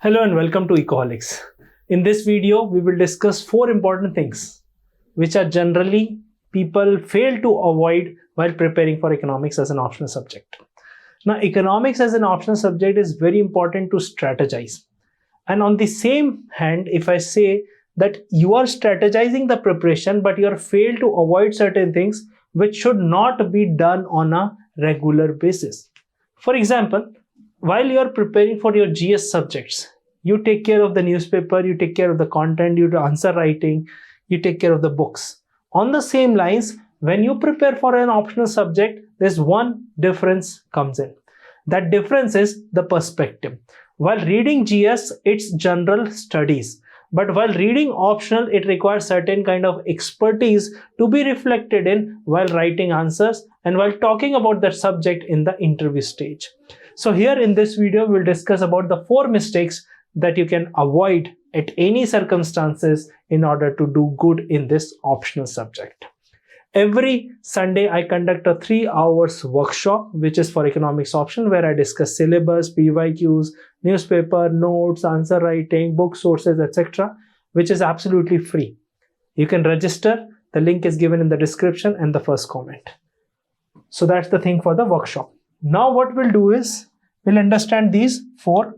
Hello and welcome to Ecoholics. In this video, we will discuss 4 important things which are generally people fail to avoid while preparing for economics as an optional subject. Now, economics as an optional subject is very important to strategize. And on the same hand, if I say that you are strategizing the preparation, but you are failed to avoid certain things which should not be done on a regular basis. For example, while you are preparing for your GS subjects, you take care of the newspaper, you take care of the content, you do answer writing, you take care of the books. On the same lines, when you prepare for an optional subject, there's one difference comes in. That difference is the perspective. While reading GS, it's general studies. But while reading optional, it requires certain kind of expertise to be reflected in while writing answers and while talking about that subject in the interview stage. So here in this video, we'll discuss about the 4 mistakes that you can avoid at any circumstances in order to do good in this optional subject. Every Sunday, I conduct a 3 hours workshop, which is for economics optional, where I discuss syllabus, PYQs, newspaper, notes, answer writing, book sources, etc., which is absolutely free. You can register. The link is given in the description and the first comment. So that's the thing for the workshop. Now what we'll do is, we'll understand these 4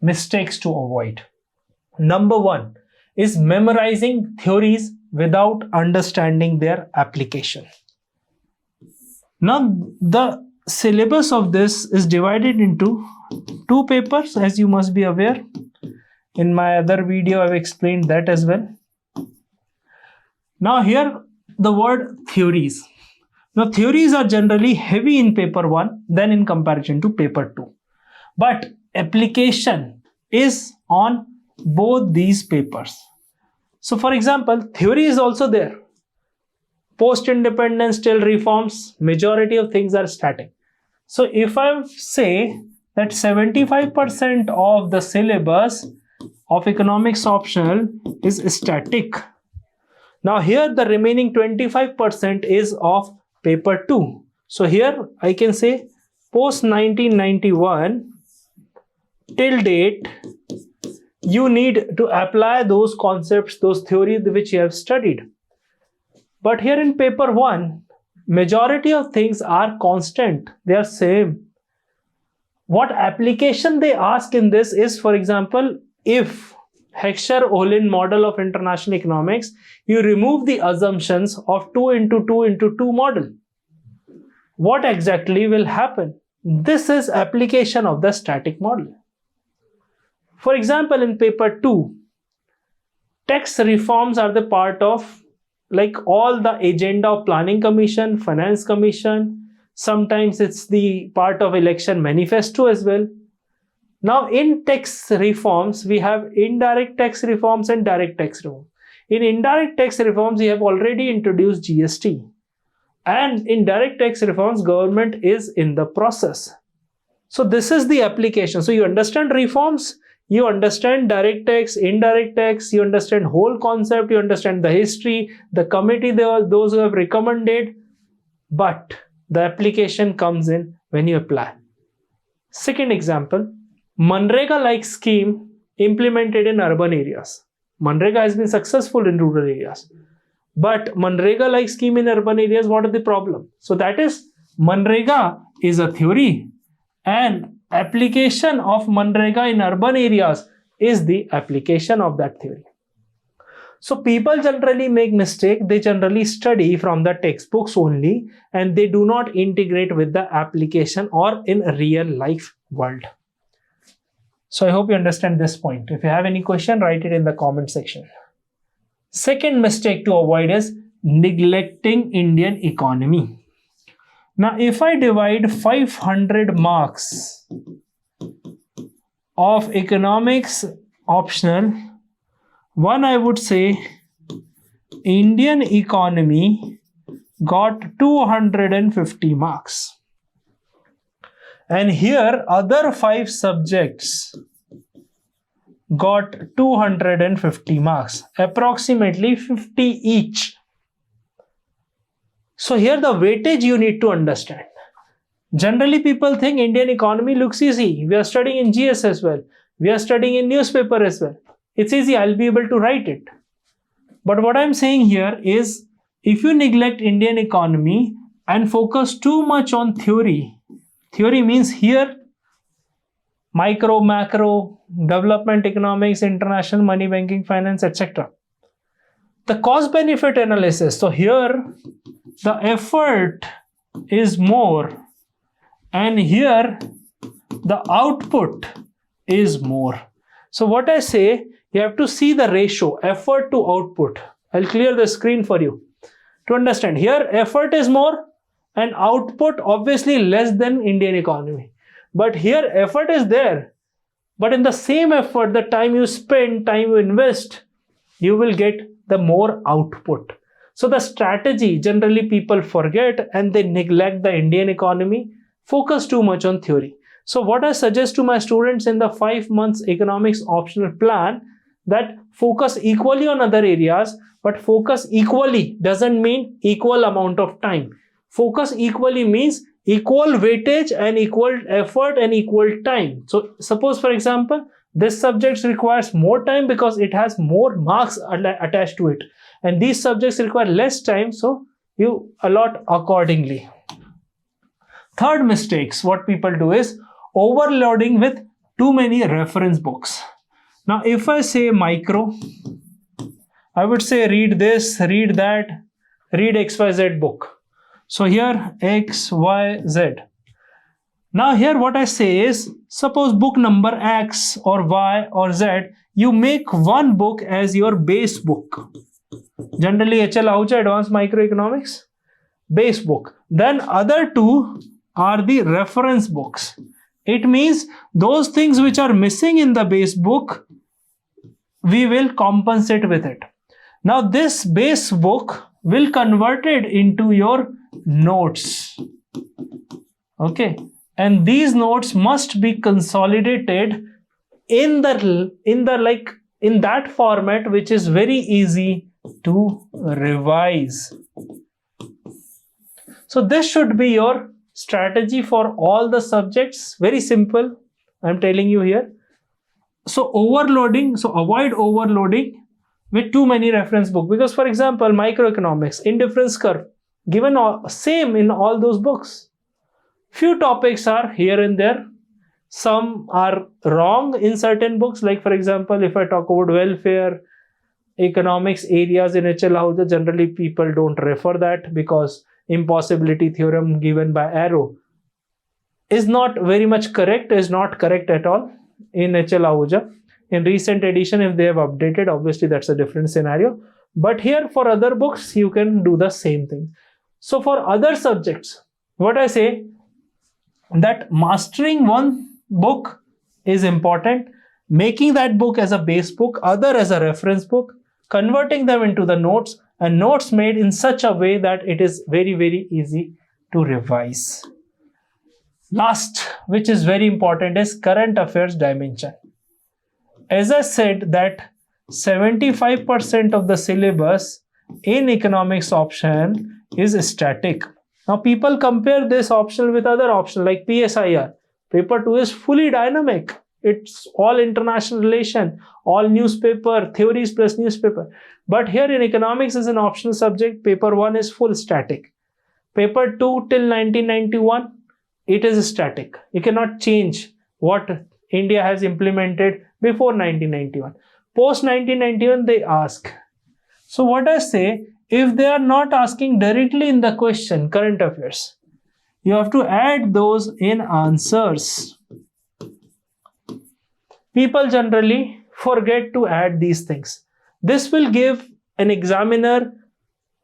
mistakes to avoid. Number 1 is memorizing theories without understanding their application. Now, the syllabus of this is divided into 2 papers, as you must be aware. In my other video, I've explained that as well. Now, here the word theories. Now, theories are generally heavy in paper 1 than in comparison to paper 2. But application is on both these papers. So for example, theory is also there. Post-independence till reforms, majority of things are static. So if I say that 75% of the syllabus of economics optional is static. Now here the remaining 25% is of paper 2. So here I can say post 1991 till date, you need to apply those concepts, those theories which you have studied. But here in paper 1, majority of things are constant. They are same. What application they ask in this is, for example, if Heckscher-Ohlin model of international economics, you remove the assumptions of 2 into 2 into 2 model. What exactly will happen? This is application of the static model. For example, in paper 2, tax reforms are the part of like all the agenda of planning commission, finance commission. Sometimes it's the part of election manifesto as well. Now in tax reforms, we have indirect tax reforms and direct tax reforms. In indirect tax reforms, we have already introduced GST. And in direct tax reforms, government is in the process. So this is the application. So you understand reforms, you understand direct tax, indirect tax, you understand whole concept, you understand the history, the committee, those who have recommended, but the application comes in when you apply. Second example, Manrega-like scheme implemented in urban areas. Manrega has been successful in rural areas. But Manrega-like scheme in urban areas, what is the problem? So that is, Manrega is a theory and application of Manrega in urban areas is the application of that theory. So people generally make mistake. They generally study from the textbooks only and they do not integrate with the application or in real life world. So I hope you understand this point. If you have any question, write it in the comment section. Second mistake to avoid is neglecting Indian economy. Now, if I divide 500 marks of economics optional, one I would say Indian economy got 250 marks. And here other 5 subjects got 250 marks, approximately 50 each. So here the weightage you need to understand. Generally people think Indian economy looks easy. We are studying in GS as well. We are studying in newspaper as well. It's easy, I'll be able to write it. But what I'm saying here is, if you neglect Indian economy and focus too much on theory means here micro, macro, development economics, international money, banking, finance, etc. The cost benefit analysis. So here the effort is more and here the output is more. So what I say, you have to see the ratio, effort to output. I'll clear the screen for you to understand. Here effort is more and output obviously less than Indian economy. But here effort is there. But in the same effort, the time you spend, time you invest, you will get the more output. So the strategy, generally people forget and they neglect the Indian economy, focus too much on theory. So what I suggest to my students in the 5 months economics optional plan, that focus equally on other areas, but focus equally doesn't mean equal amount of time. Focus equally means equal weightage and equal effort and equal time. So suppose, for example, this subject requires more time because it has more marks attached to it, and these subjects require less time, so you allot accordingly. Third mistakes what people do is overloading with too many reference books. Now if I say micro, I would say read this, read that, read XYZ book. So here X, Y, Z. Now here what I say is, suppose book number X or Y or Z, you make one book as your base book. Generally HL Ahuja Advanced Microeconomics, base book. Then other two are the reference books. It means those things which are missing in the base book, we will compensate with it. Now this base book will convert it into your notes. Okay, and these notes must be consolidated in that format which is very easy to revise. So this should be your strategy for all the subjects. Very simple, I'm telling you here. So avoid overloading with too many reference books, because for example microeconomics, indifference curve given same in all those books. Few topics are here and there, some are wrong in certain books, like for example if I talk about welfare economics areas in HL Ahuja, generally people don't refer that because impossibility theorem given by arrow is not very much correct, is not correct at all in HL Ahuja. In recent edition, if they have updated, obviously that's a different scenario. But here for other books, you can do the same thing. So for other subjects, what I say, that mastering one book is important, making that book as a base book, other as a reference book, converting them into the notes, and notes made in such a way that it is very, very easy to revise. Last, which is very important, is current affairs dimension. As I said that 75% of the syllabus in economics option is static. Now people compare this option with other options like PSIR. Paper 2 is fully dynamic. It's all international relation, all newspaper, theories plus newspaper. But here in economics is an optional subject, paper 1 is full static. Paper 2 till 1991, it is static. You cannot change what India has implemented before 1991. Post 1991, they ask. So what I say, if they are not asking directly in the question, current affairs, you have to add those in answers. People generally forget to add these things. This will give an examiner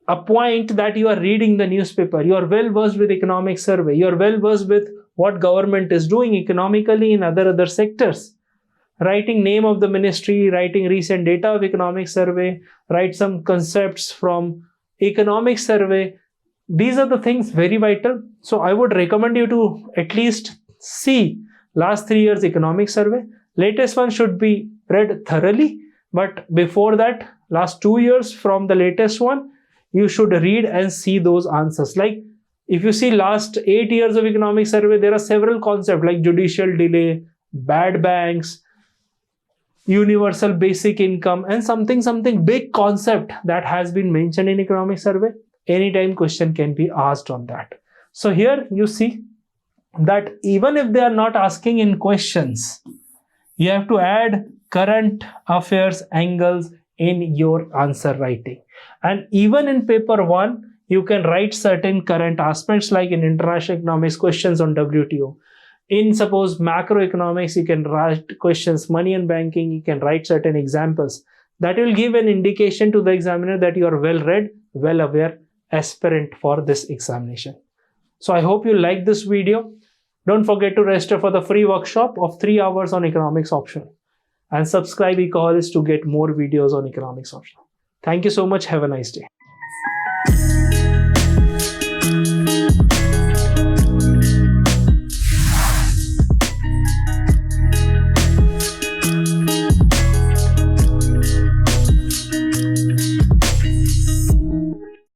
a point that you are reading the newspaper, you are well versed with economic survey, you are well versed with what government is doing economically in other sectors. Writing name of the ministry, writing recent data of economic survey, write some concepts from economic survey. These are the things very vital. So I would recommend you to at least see last 3 years economic survey. Latest one should be read thoroughly, but before that, last 2 years from the latest one, you should read and see those answers. Like if you see last 8 years of economic survey, there are several concepts like judicial delay, bad banks, universal basic income, and something big concept that has been mentioned in economic survey, anytime question can be asked on that. So here you see that even if they are not asking in questions, you have to add current affairs angles in your answer writing. And even in paper 1, you can write certain current aspects, like in international economics, questions on WTO. In suppose macroeconomics, you can write questions, money and banking, you can write certain examples. That will give an indication to the examiner that you are well read, well aware aspirant for this examination. So I hope you like this video. Don't forget to register for the free workshop of 3 hours on economics optional, and subscribe Ecoholics to get more videos on economics optional. Thank you so much. Have a nice day.